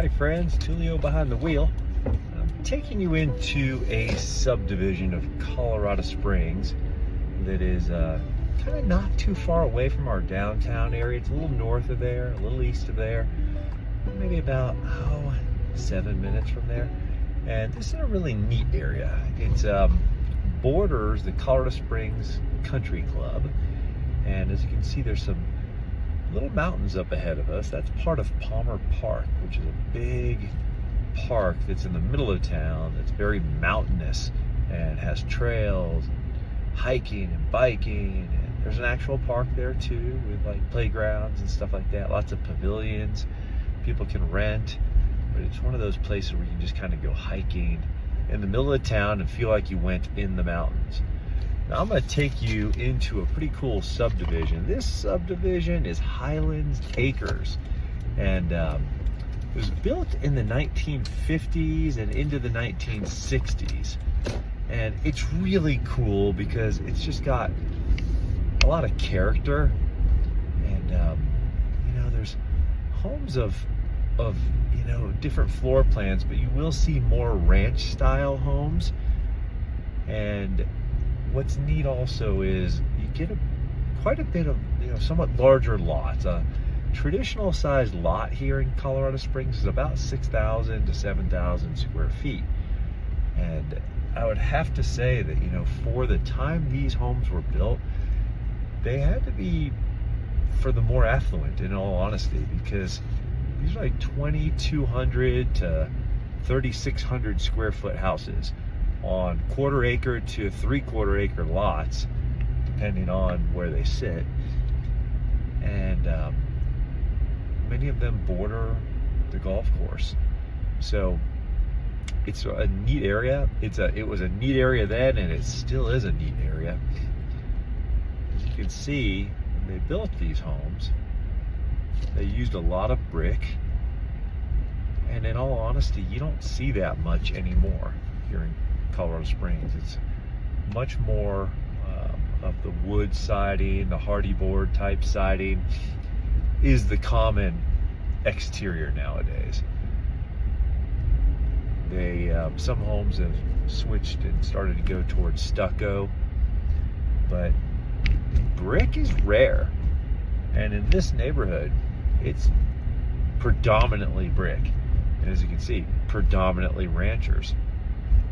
Hi friends, Tulio behind the wheel. I'm taking you into a subdivision of Colorado Springs that is kind of not too far away from our downtown area. It's a little north of there, a little east of there, maybe about 7 minutes from there. And this is a really neat area. It's borders the Colorado Springs Country Club, and as you can see, there's some little mountains up ahead of us. That's part of Palmer Park, which is a big park that's in the middle of town that's very mountainous and has trails, hiking and biking, and there's an actual park there too with like playgrounds and stuff like that. Lots of pavilions people can rent, but it's one of those places where you can just kind of go hiking in the middle of town and feel like you went in the mountains. Now I'm going to take you into a pretty cool subdivision. This subdivision is Highlands Acres, and it was built in the 1950s and into the 1960s. And it's really cool because it's just got a lot of character. And there's homes of different floor plans, but you will see more ranch style homes. And what's neat also is you get quite a bit of somewhat larger lots. A traditional sized lot here in Colorado Springs is about 6,000 to 7,000 square feet. And I would have to say that for the time these homes were built, they had to be for the more affluent, in all honesty, because these are like 2,200 to 3,600 square foot houses on 1/4 acre to 3/4 acre lots, depending on where they sit. And many of them border the golf course. So it's a neat area. It was a neat area then, and it still is a neat area. As you can see, when they built these homes, they used a lot of brick. And in all honesty, you don't see that much anymore here in Colorado Springs. It's much more of the wood siding, the hardy board type siding is the common exterior nowadays. Some homes have switched and started to go towards stucco, but brick is rare. And in this neighborhood, it's predominantly brick. And as you can see, predominantly ranchers.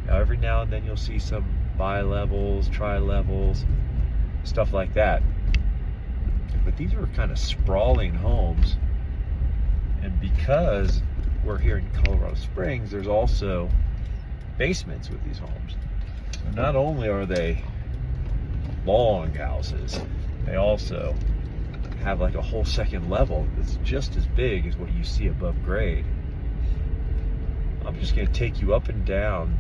Now, every now and then you'll see some bi-levels, tri-levels, stuff like that. But these are kind of sprawling homes. And because we're here in Colorado Springs, there's also basements with these homes. So not only are they long houses, they also have like a whole second level that's just as big as what you see above grade. I'm just going to take you up and down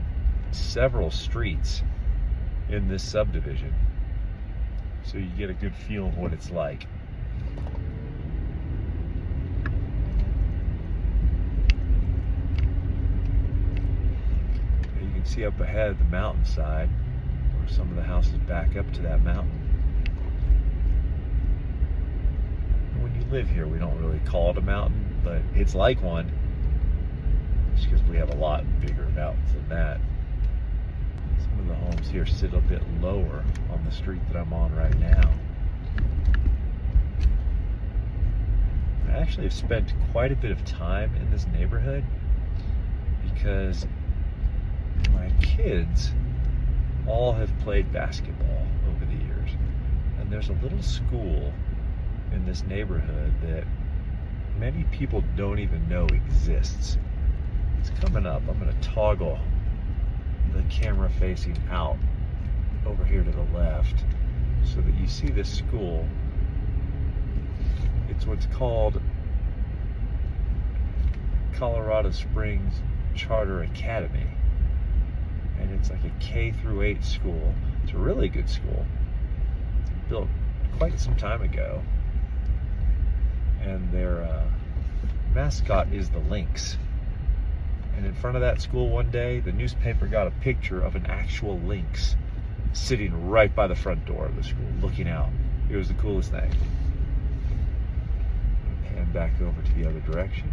several streets in this subdivision so you get a good feel of what it's like. You can see up ahead the mountainside where some of the houses back up to that mountain. And when you live here, we don't really call it a mountain, but it's like one, just because we have a lot bigger mountains than that. Some of the homes here sit a bit lower on the street that I'm on right now. I actually have spent quite a bit of time in this neighborhood because my kids all have played basketball over the years. And there's a little school in this neighborhood that many people don't even know exists. It's coming up. I'm going to toggle the camera facing out over here to the left so that you see this school. It's what's called Colorado Springs Charter Academy, and it's like a K-8 school. It's a really good school, built quite some time ago, and their mascot is the lynx. And in front of that school one day, the newspaper got a picture of an actual lynx sitting right by the front door of the school, looking out. It was the coolest thing. Hand back over to the other direction.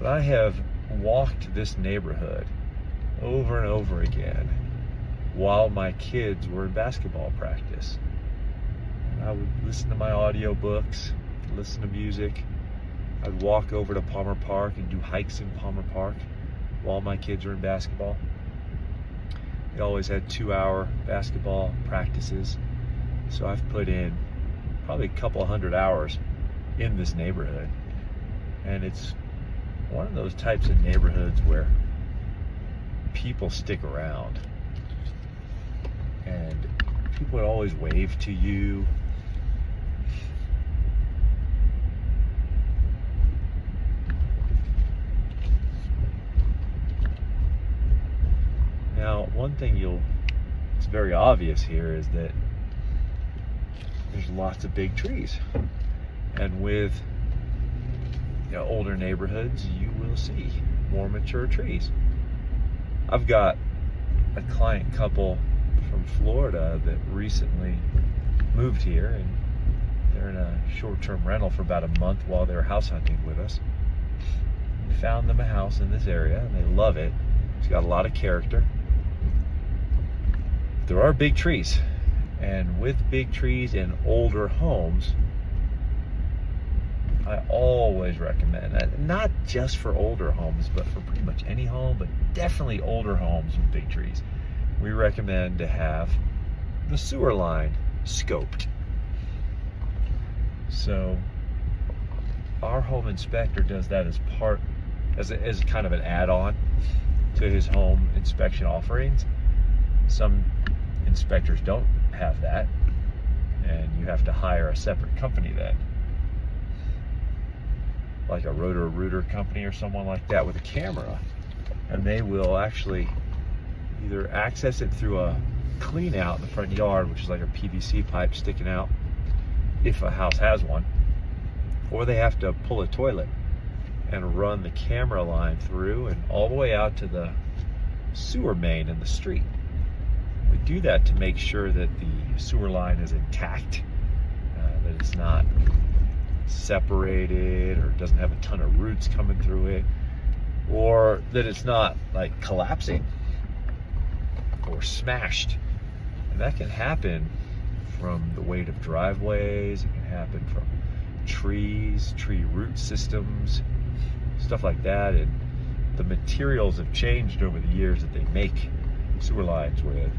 But I have walked this neighborhood over and over again while my kids were in basketball practice. And I would listen to my audiobooks, listen to music. I'd walk over to Palmer Park and do hikes in Palmer Park while my kids were in basketball. They always had 2-hour basketball practices. So I've put in probably a couple hundred hours in this neighborhood. And it's one of those types of neighborhoods where people stick around. And people would always wave to you. Now, one thing it's very obvious here is that there's lots of big trees. And with older neighborhoods, you will see more mature trees. I've got a client couple from Florida that recently moved here, and they're in a short-term rental for about a month while they were house hunting with us. We found them a house in this area, and they love it. It's got a lot of character. There are big trees, and with big trees in older homes, I always recommend that, not just for older homes, but for pretty much any home, but definitely older homes with big trees. We recommend to have the sewer line scoped. So our home inspector does that as kind of an add-on to his home inspection offerings. Some inspectors don't have that, and you have to hire a separate company then, like a Roto-Rooter company or someone like that with a camera, and they will actually either access it through a clean out in the front yard, which is like a PVC pipe sticking out if a house has one, or they have to pull a toilet and run the camera line through and all the way out to the sewer main in the street. We do that to make sure that the sewer line is intact, that it's not separated or doesn't have a ton of roots coming through it, or that it's not like collapsing or smashed. And that can happen from the weight of driveways. It can happen from trees, tree root systems, stuff like that. And the materials have changed over the years that they make sewer lines with.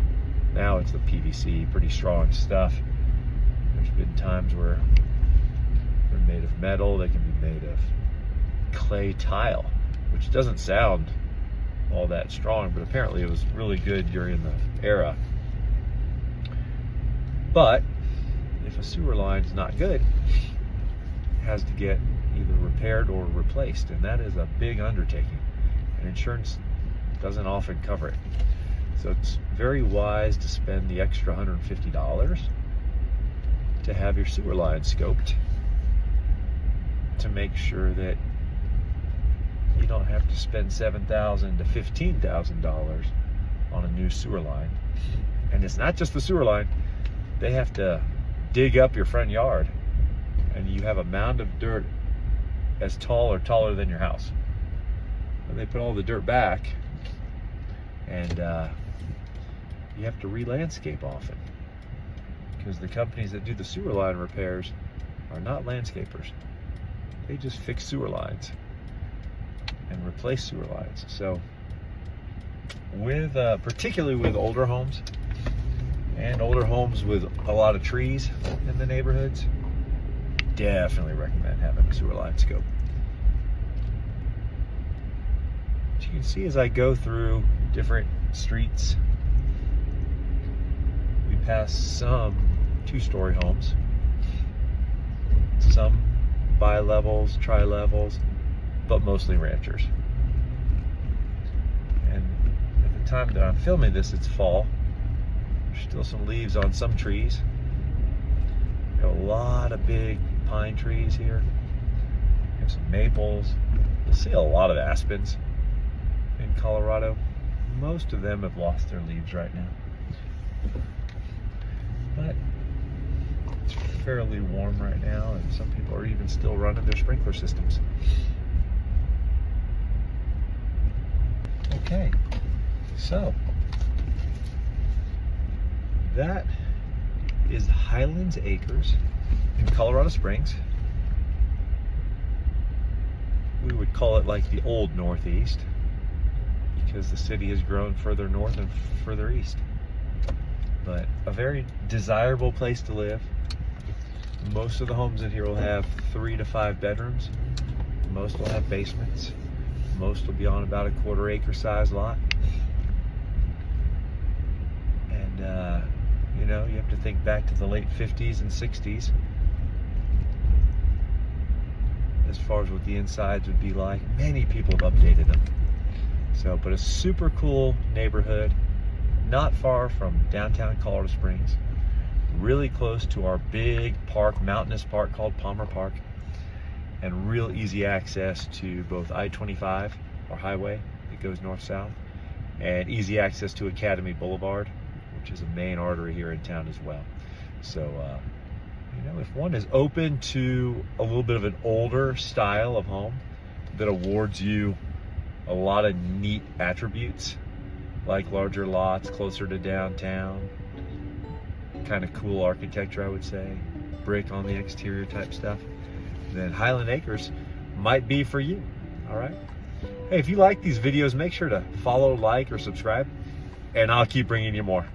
Now it's the PVC, pretty strong stuff. There's been times where they're made of metal. They can be made of clay tile, which doesn't sound all that strong, but apparently it was really good during the era. But if a sewer line's not good, it has to get either repaired or replaced, and that is a big undertaking, and insurance doesn't often cover it. So it's very wise to spend the extra $150 to have your sewer line scoped, to make sure that you don't have to spend $7,000 to $15,000 on a new sewer line. And it's not just the sewer line. They have to dig up your front yard, and you have a mound of dirt as tall or taller than your house. And they put all the dirt back, and you have to re-landscape often, because the companies that do the sewer line repairs are not landscapers. They just fix sewer lines and replace sewer lines. So with particularly with older homes and older homes with a lot of trees in the neighborhoods, definitely recommend having a sewer line scope. But you can see as I go through different streets, we pass some two-story homes, some bi-levels, tri-levels, but mostly ranchers. And at the time that I'm filming this, it's fall. There's still some leaves on some trees. We have a lot of big pine trees here. We have some maples. You'll see a lot of aspens in Colorado. Most of them have lost their leaves right now. But it's fairly warm right now, and some people are even still running their sprinkler systems. Okay, so that is Highlands Acres in Colorado Springs. We would call it like the old Northeast because the city has grown further north and further east. But a very desirable place to live. Most of the homes in here will have 3 to 5 bedrooms. Most will have basements. Most will be on about a 1/4 acre size lot. And you know, you have to think back to the late 50s and 60s as far as what the insides would be like. Many people have updated them. So, but a super cool neighborhood, not far from downtown Colorado Springs, really close to our big park, mountainous park called Palmer Park, and real easy access to both I-25, our highway that goes north-south, and easy access to Academy Boulevard, which is a main artery here in town as well. So, you know, if one is open to a little bit of an older style of home that awards you a lot of neat attributes, like larger lots closer to downtown, kind of cool architecture, I would say, brick on the exterior type stuff, then Highland Acres might be for you. All right. Hey, if you like these videos, make sure to follow, like, or subscribe, and I'll keep bringing you more.